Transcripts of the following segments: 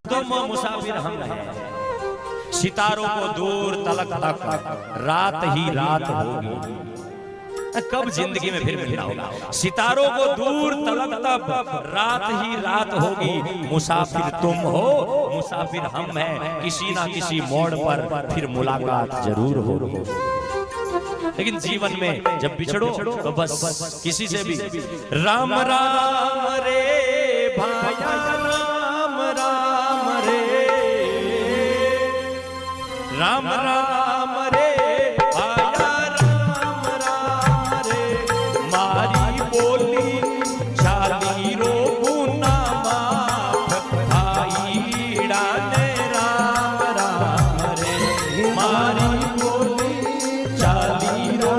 तुम हो मुसाफिर हम हैं। सितारों को दूर तलक तक रात ही रात होगी। कब जिंदगी में फिर मिलना होगा। सितारों को दूर तलक तक रात ही रात होगी। मुसाफिर तुम हो मुसाफिर हम हैं। किसी ना किसी मोड़ पर फिर मुलाकात जरूर होगी। लेकिन जीवन में जब बिछड़ो तो बस किसी से भी राम राम रे भाया राम राम रे राम राम रे भाया राम राम रे मारी बोली चाली रो गुना माफ भाई डाले राम राम रे मारी बोली चाली रो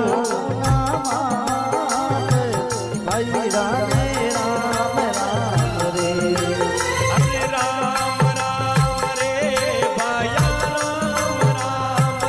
भाई डाले राम राम रे अरे राम राम रे भाया राम राम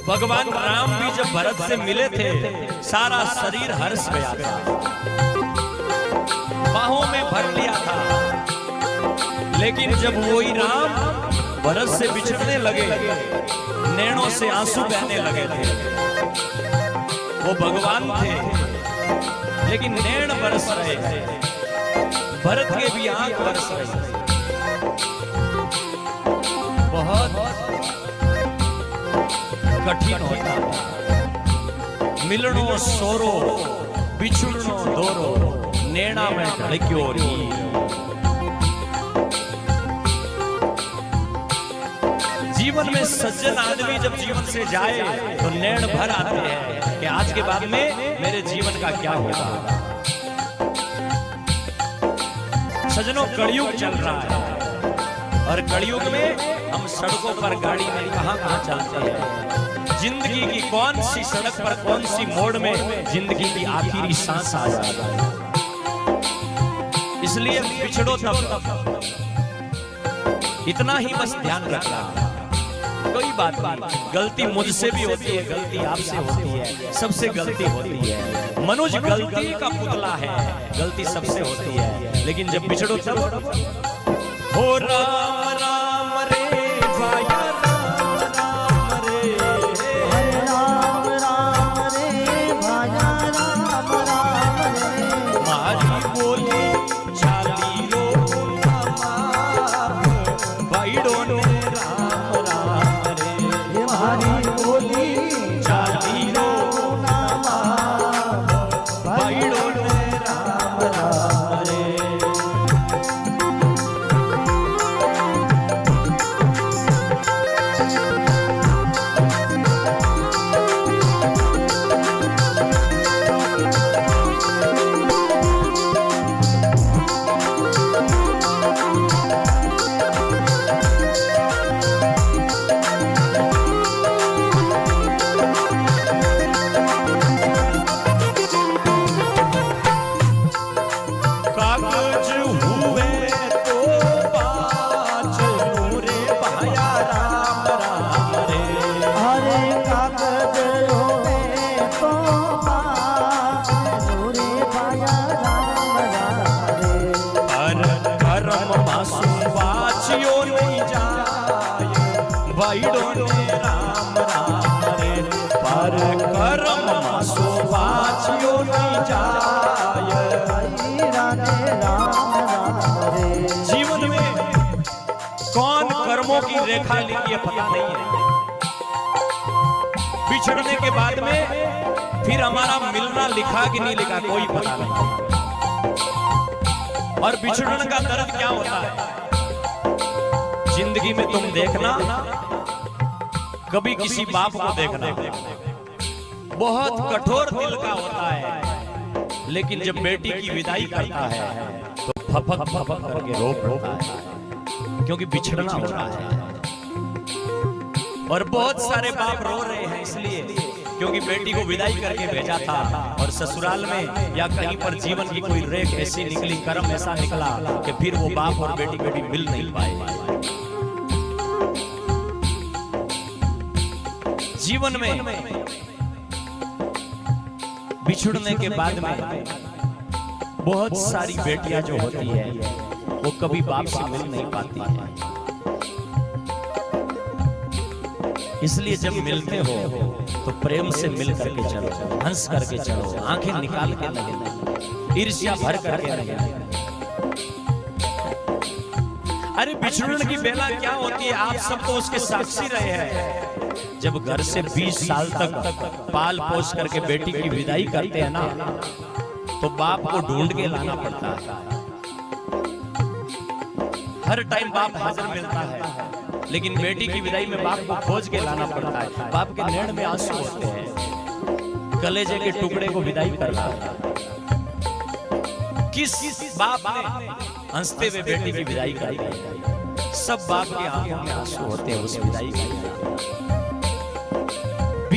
भगवान राम भी जब भरत से मिले थे सारा शरीर हर्ष गया था, बाहों में भर लिया था। लेकिन जब वही राम भरत से बिछड़ने लगे, नैनों से आंसू बहने लगे थे। वो भगवान थे लेकिन नैन बरस रहे थे, भरत के भी आंख बरस रहे थे। बहुत कठिन होता है मिलनो सोरो बिछुड़नो दोरो, नैना में ढलक्यो नीर। जीवन में सज्जन आदमी जब जीवन से जाए तो नैन भर आते हैं कि आज के बाद में मेरे जीवन का क्या होगा। सज्जनों, कलयुग चल रहा है और कलयुग में हम सड़कों पर गाड़ी में कहां चलते हैं। जिंदगी की कौन सी सड़क पर कौन सी मोड़ में जिंदगी की आखिरी सांस आ जाए। इसलिए पिछड़ो तब, इतना ही बस ध्यान रखना। कोई बात नहीं, गलती मुझसे भी होती है, गलती आपसे होती है, सबसे गलती होती है। मनुष्य गलती का पुतला है, गलती सबसे होती है। लेकिन जब बिछड़ो तब हो राम राम रे भाया, राम राम रे, राम राम रे भाया, राम राम रे। मारी बोली चाली रो भाईडो ने राम राम रे, हमारी बोली चाली रो भाईडो ने राम राम रे। कागज हुए तो पाँच नूरे भाया, राम राम रे। हरे कागज होवे तो पाँच नूरे भाया, राम राम रे। हर कर्म मासु वाचियो नहीं जाय, भाईडो ने राम राम रे। पर कर्म मासु वाचियो नहीं जाय। राम राम रे। जीवन में कौन कर्मों की रेखा लिखी है पता नहीं है। बिछड़ने के बाद में फिर हमारा मिलना लिखा कि नहीं लिखा कोई पता नहीं। और बिछड़ने का दर्द क्या होता है जिंदगी में तुम देखना, कभी किसी बाप को देखना बहुत कठोर दिल का होता है, लेकिन जब बेटी की विदाई करता है तो फपक फपक करके रो पड़ता है, क्योंकि बिछड़ना हो रहा है। और बहुत सारे बाप रो रहे हैं इसलिए क्योंकि बेटी को विदाई करके भेजा था और ससुराल में या कहीं पर जीवन की कोई रेख ऐसी निकली, कर्म ऐसा निकला कि फिर वो बाप और बेटी कभी मिल नहीं पाए। जीवन में बिछुड़ने के बाद में बहुत सारी बेटियां जो होती है वो कभी बाप से मिल नहीं पाती है। इसलिए जब मिलते हो तो प्रेम से मिल करके चलो, हंस करके चलो, आंखें निकाल के लगे, ईर्ष्या भर करके लगे। अरे बिछड़ने की बेला क्या होती है, आप सब तो उसके साक्षी रहे हैं। जब घर से 20 साल तक पाल पोस करके बेटी की विदाई करते हैं ना, तो बाप को ढूंढ के लाना पड़ता है। हर टाइम बाप हाजिर मिलता है, लेकिन बेटी की विदाई में बाप को खोज के लाना पड़ता है। बाप के नैन में आंसू होते हैं, कलेजे के टुकड़े को विदाई कर रहा है। किस बाप ने हंसते हुए बेटी की विदाई करी? सब बाप के आंखों में आंसू होते हैं उस विदाई के।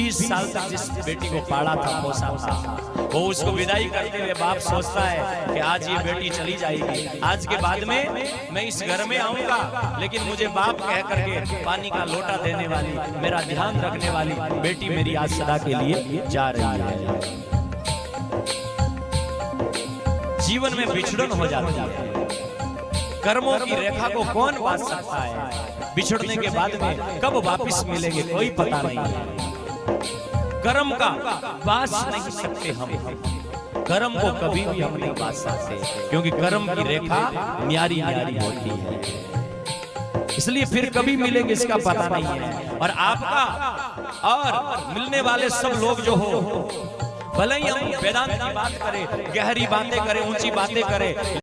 20 साल तक जिस बेटी को पाला था, पोसा था, वो उसको विदाई करते हुए बाप सोचता है कि आज ये बेटी चली जाएगी, आज के बाद में मैं इस घर में आऊंगा, लेकिन मुझे बाप कह करके पानी का लोटा देने वाली, मेरा ध्यान रखने वाली बेटी मेरी आज सदा के लिए जा रही है। जीवन में बिछड़न हो जाती है, कर्मों की रेखा को कौन बांध सकता है? बिछड़ने के बाद में कब वापस मिलेंगे कोई पता नहीं है। कर्म का बांध नहीं सकते हम, कर्म को कभी भी हम नहीं बांध सकते, क्योंकि कर्म की रेखा न्यारी न्यारी होती है, इसलिए फिर कभी मिलेंगे इसका पता नहीं है। और आपका और मिलने वाले सब लोग जो हो, भले ही हम वेदांत की बात करें, गहरी बातें करें, ऊंची बातें करें,